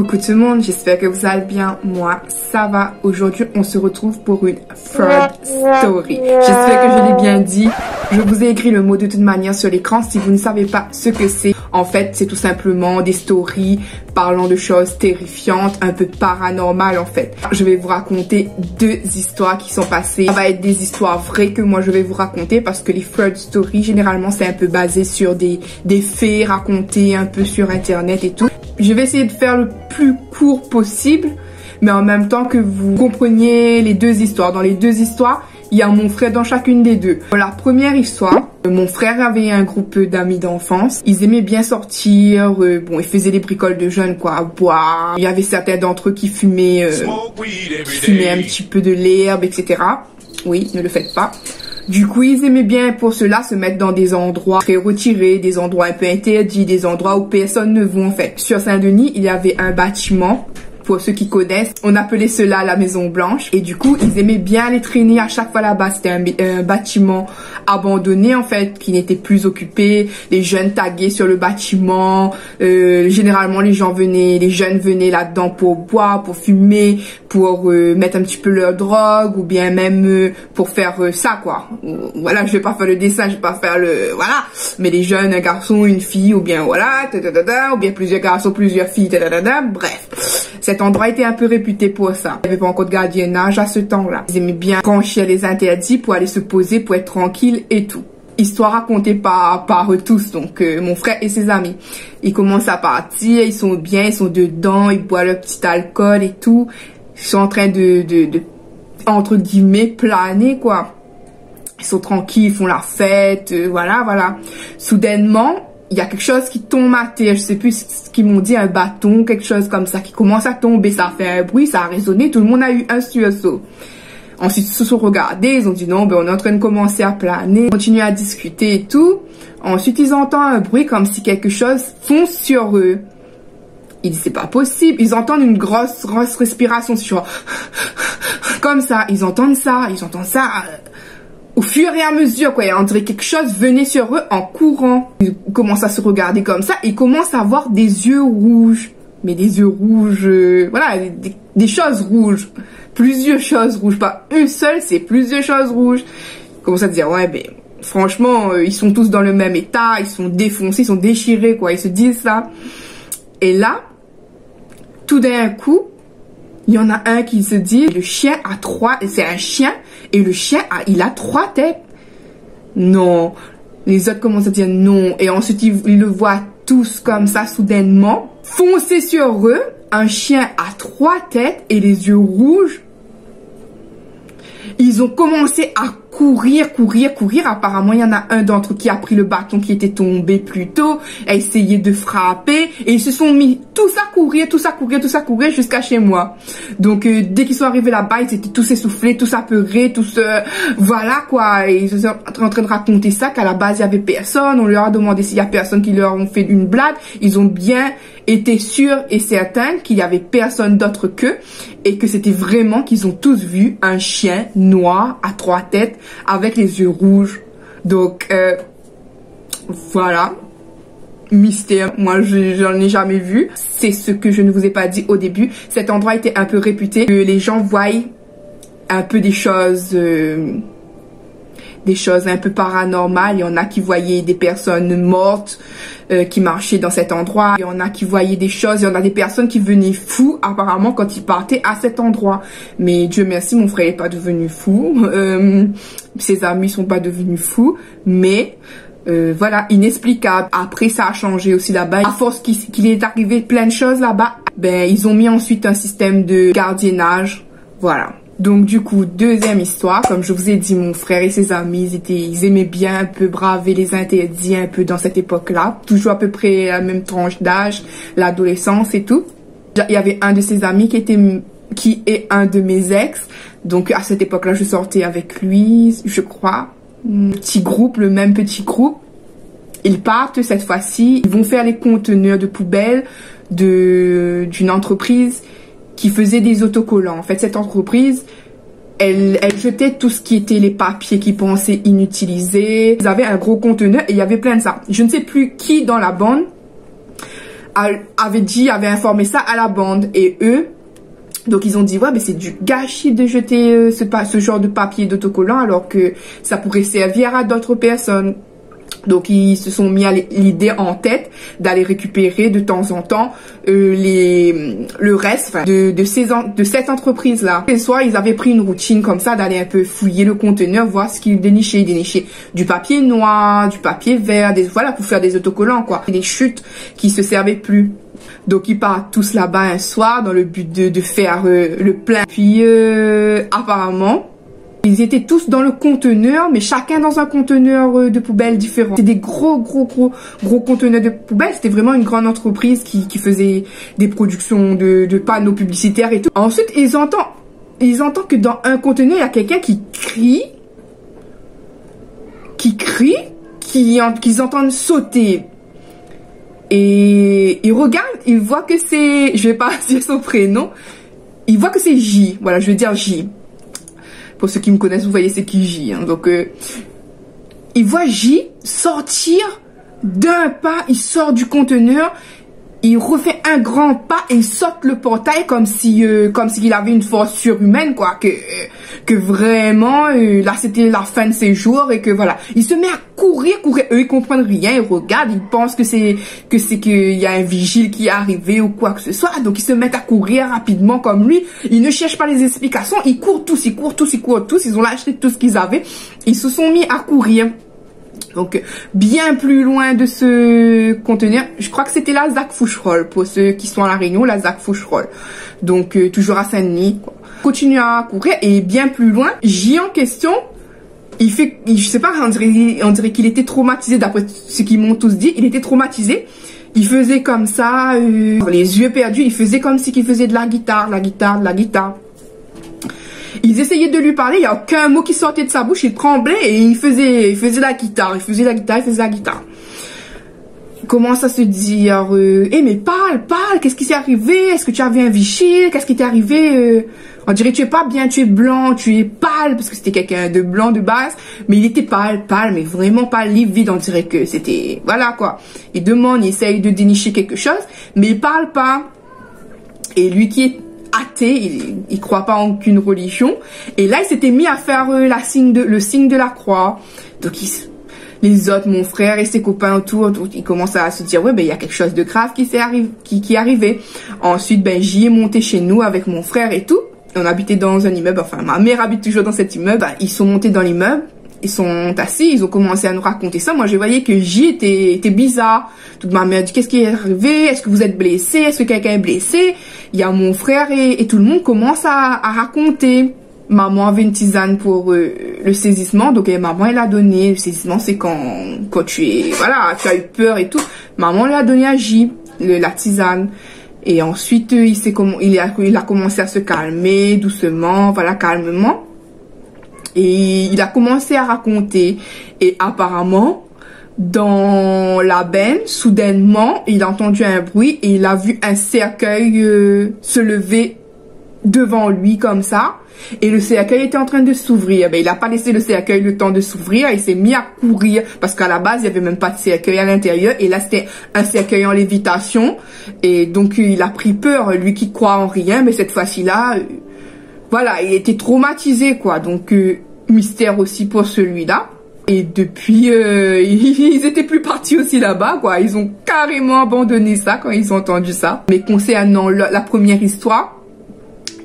Coucou tout le monde, j'espère que vous allez bien. Moi, ça va. Aujourd'hui, on se retrouve pour une Freud Story. J'espère que je l'ai bien dit. Je vous ai écrit le mot de toute manière sur l'écran si vous ne savez pas ce que c'est. En fait, c'est tout simplement des stories parlant de choses terrifiantes, un peu paranormales en fait. Je vais vous raconter deux histoires qui sont passées. Ça va être des histoires vraies que moi je vais vous raconter parce que les Freud Stories, généralement, c'est un peu basé sur des faits racontés un peu sur internet et tout. Je vais essayer de faire le plus court possible, mais en même temps que vous compreniez les deux histoires. Dans les deux histoires, il y a mon frère dans chacune des deux. Dans la première histoire, mon frère avait un groupe d'amis d'enfance. Ils aimaient bien sortir, ils faisaient des bricoles de jeunes, quoi, boire. Il y avait certains d'entre eux qui fumaient un petit peu de l'herbe, etc. Oui, ne le faites pas. Du coup, ils aimaient bien pour cela se mettre dans des endroits très retirés, des endroits un peu interdits, des endroits où personne ne va en fait. Sur Saint-Denis, il y avait un bâtiment. Pour ceux qui connaissent, on appelait cela la Maison Blanche. Et du coup, ils aimaient bien les traîner à chaque fois là-bas. C'était un bâtiment abandonné en fait, qui n'était plus occupé. Les jeunes taguaient sur le bâtiment. Généralement, les jeunes venaient là-dedans pour boire, pour fumer, pour mettre un petit peu leur drogue, ou bien même pour faire ça quoi. Voilà, je vais pas faire le dessin, je vais pas faire le voilà. Mais les jeunes, un garçon, une fille, ou bien voilà, ou bien plusieurs garçons, plusieurs filles, bref. Cet endroit était un peu réputé pour ça. Il n'y avait pas encore de gardiennage à ce temps-là. Ils aimaient bien franchir les interdits pour aller se poser, pour être tranquille et tout. Histoire racontée par eux tous, donc mon frère et ses amis. Ils commencent à partir, ils sont bien, ils sont dedans, ils boivent leur petit alcool et tout. Ils sont en train de entre guillemets, planer quoi. Ils sont tranquilles, ils font la fête, voilà. Soudainement, il y a quelque chose qui tombe à terre, je sais plus ce qu'ils m'ont dit, un bâton, quelque chose comme ça, qui commence à tomber, ça a fait un bruit, ça a résonné, tout le monde a eu un sursaut. Ensuite, ils se sont regardés, ils ont dit non, on est en train de commencer à planer, continuer à discuter et tout. Ensuite, ils entendent un bruit comme si quelque chose fonce sur eux. Ils disent c'est pas possible, ils entendent une grosse respiration, sur comme ça, ils entendent ça. Au fur et à mesure, quoi, on dirait quelque chose venait sur eux en courant. Ils commencent à se regarder comme ça, ils commencent à avoir des yeux rouges. Mais des yeux rouges, voilà, des choses rouges. Plusieurs choses rouges, pas une seule, c'est plusieurs choses rouges. Ils commencent à dire, ouais, franchement, ils sont tous dans le même état, ils sont défoncés, ils sont déchirés, quoi, ils se disent ça. Et là, tout d'un coup, il y en a un qui se dit, le chien a c'est un chien, et le chien il a 3 têtes. Non. Les autres commencent à dire non. Et ensuite, ils le voient tous comme ça, soudainement, foncer sur eux. Un chien à 3 têtes et les yeux rouges. Ils ont commencé à courir. Apparemment, il y en a un d'entre eux qui a pris le bâton qui était tombé plus tôt, a essayé de frapper, et ils se sont mis tous à courir jusqu'à chez moi. Donc, dès qu'ils sont arrivés là-bas, ils étaient tous essoufflés, tous apeurés, voilà quoi. Et ils sont en train de raconter ça, qu'à la base, il y avait personne. On leur a demandé s'il y a personne qui leur ont fait une blague. Ils ont bien été sûrs et certains qu'il y avait personne d'autre qu'eux, et que c'était vraiment qu'ils ont tous vu un chien noir à 3 têtes avec les yeux rouges. Donc voilà, mystère, moi j'en ai jamais vu. C'est ce que je ne vous ai pas dit au début. Cet endroit était un peu réputé, que les gens voient un peu des choses un peu paranormales. Il y en a qui voyaient des personnes mortes qui marchaient dans cet endroit. Il y en a qui voyaient des choses. Il y en a des personnes qui venaient fous apparemment quand ils partaient à cet endroit. Mais Dieu merci, mon frère n'est pas devenu fou. Ses amis sont pas devenus fous. Mais voilà, inexplicable. Après, ça a changé aussi là-bas. À force qu'il est arrivé plein de choses là-bas, ils ont mis ensuite un système de gardiennage. Voilà. Donc du coup, deuxième histoire, comme je vous ai dit, mon frère et ses amis, ils aimaient bien un peu braver les interdits un peu dans cette époque-là. Toujours à peu près la même tranche d'âge, l'adolescence et tout. Il y avait un de ses amis qui est un de mes ex. Donc à cette époque-là, je sortais avec lui, je crois. Le même petit groupe. Ils partent cette fois-ci, ils vont faire les conteneurs de poubelles d'une entreprise qui faisait des autocollants. En fait, cette entreprise, elle jetait tout ce qui était les papiers qu'ils pensaient inutilisés. Ils avaient un gros conteneur et il y avait plein de ça. Je ne sais plus qui dans la bande avait informé ça à la bande. Et eux, donc ils ont dit, ouais, mais c'est du gâchis de jeter ce genre de papier d'autocollant alors que ça pourrait servir à d'autres personnes. Donc ils se sont mis à l'idée en tête d'aller récupérer de temps en temps le reste de cette entreprise là. Et soit ils avaient pris une routine comme ça d'aller un peu fouiller le conteneur, voir ce qu'ils dénichaient. Ils dénichaient du papier noir, du papier vert, voilà, pour faire des autocollants quoi. Des chutes qui se servaient plus. Donc ils partent tous là-bas un soir dans le but de faire le plein. Puis apparemment ils étaient tous dans le conteneur, mais chacun dans un conteneur de poubelle différent. C'était des gros conteneurs de poubelle. C'était vraiment une grande entreprise qui faisait des productions de panneaux publicitaires et tout. Ensuite, ils entendent que dans un conteneur, il y a quelqu'un qui crie, qu'ils entendent sauter. Et ils regardent, ils voient que c'est, je vais pas dire son prénom, ils voient que c'est J. Voilà, je vais dire J. Pour ceux qui me connaissent, vous voyez c'est qui J. Hein. Donc, il voit J sortir d'un pas, il sort du conteneur, il refait un grand pas et il saute le portail comme s'il avait une force surhumaine, quoi. Que vraiment, là c'était la fin de ses jours et que voilà. Il se met à courir. Eux, ils comprennent rien, ils regardent, ils pensent qu'il y a un vigile qui est arrivé ou quoi que ce soit. Donc ils se mettent à courir rapidement comme lui. Ils ne cherchent pas les explications, ils courent tous. Ils ont lâché tout ce qu'ils avaient. Ils se sont mis à courir. Donc, bien plus loin de ce conteneur, je crois que c'était la ZAC Foucherolles, pour ceux qui sont à La Réunion, la ZAC Foucherolles. Donc, toujours à Saint-Denis, quoi. Continue à courir, et bien plus loin, J en question, je sais pas, on dirait qu'il était traumatisé, d'après ce qu'ils m'ont tous dit, il était traumatisé. Il faisait comme ça, les yeux perdus, il faisait comme si qu'il faisait de la guitare. Ils essayaient de lui parler, il n'y a aucun mot qui sortait de sa bouche, il tremblait et il faisait la guitare. Il commence à se dire, mais parle, qu'est-ce qui s'est arrivé? Est-ce que tu avais un vigile? Qu'est-ce qui t'est arrivé? On dirait que tu es pas bien, tu es blanc, tu es pâle, parce que c'était quelqu'un de blanc de base, mais il était pâle, mais vraiment pas livide, on dirait que c'était, voilà quoi. Il demande, il essaye de dénicher quelque chose, mais il parle pas. Et lui qui est athée, il croit pas en aucune religion, et là il s'était mis à faire le signe de la croix. Donc les autres, mon frère et ses copains autour, ils commencent à se dire ouais ben il y a quelque chose de grave qui est arrivé. Ensuite ben j'y ai monté chez nous avec mon frère et tout. On habitait dans un immeuble, enfin ma mère habite toujours dans cet immeuble. Ben, ils sont montés dans l'immeuble. Ils sont assis, ils ont commencé à nous raconter ça. Moi, je voyais que J était bizarre. Donc, ma mère dit, qu'est-ce qui est arrivé? Est-ce que vous êtes blessé? Est-ce que quelqu'un est blessé? Il y a mon frère et tout le monde commence à raconter. Maman avait une tisane pour le saisissement. Donc, maman, elle a donné. Le saisissement, c'est quand tu as eu peur et tout. Maman lui a donné à J, la tisane. Et ensuite, il a commencé à se calmer doucement, voilà, calmement. Et il a commencé à raconter. Et apparemment, dans la benne, soudainement, il a entendu un bruit et il a vu un cercueil se lever devant lui comme ça. Et le cercueil était en train de s'ouvrir. Ben, il n'a pas laissé le cercueil le temps de s'ouvrir. Il s'est mis à courir parce qu'à la base, il n'y avait même pas de cercueil à l'intérieur. Et là, c'était un cercueil en lévitation. Et donc, il a pris peur, lui qui croit en rien. Mais cette fois-ci-là... voilà, il était traumatisé, quoi. Donc, mystère aussi pour celui-là. Et depuis, ils étaient plus partis aussi là-bas, quoi. Ils ont carrément abandonné ça quand ils ont entendu ça. Mais concernant la première histoire,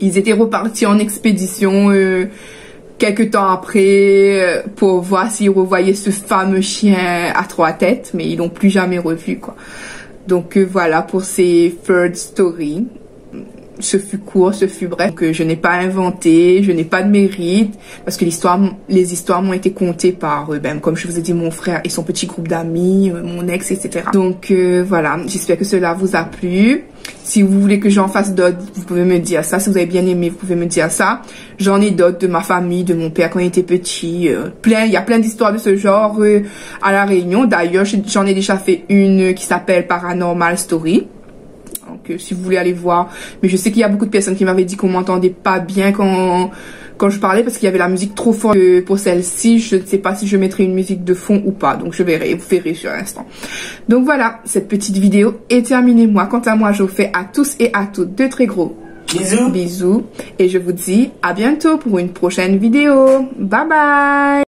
ils étaient repartis en expédition quelques temps après pour voir s'ils revoyaient ce fameux chien à 3 têtes. Mais ils l'ont plus jamais revu, quoi. Donc, voilà pour ces third stories. Ce fut court, ce fut bref. Donc, je n'ai pas inventé, je n'ai pas de mérite, parce que les histoires m'ont été contées par, comme je vous ai dit, mon frère et son petit groupe d'amis, mon ex, etc. Donc voilà, j'espère que cela vous a plu. Si vous voulez que j'en fasse d'autres, vous pouvez me dire ça. Si vous avez bien aimé, vous pouvez me dire ça. J'en ai d'autres de ma famille, de mon père quand il était petit. Il y a plein d'histoires de ce genre à La Réunion. D'ailleurs, j'en ai déjà fait une qui s'appelle Paranormal Story. Donc, si vous voulez aller voir. Mais je sais qu'il y a beaucoup de personnes qui m'avaient dit qu'on m'entendait pas bien quand quand je parlais parce qu'il y avait la musique trop forte pour celle-ci. Je ne sais pas si je mettrai une musique de fond ou pas, donc je verrai, vous verrez sur l'instant. Donc voilà, cette petite vidéo est terminée. Moi, quant à moi, je vous fais à tous et à toutes de très gros bisous et je vous dis à bientôt pour une prochaine vidéo. Bye bye.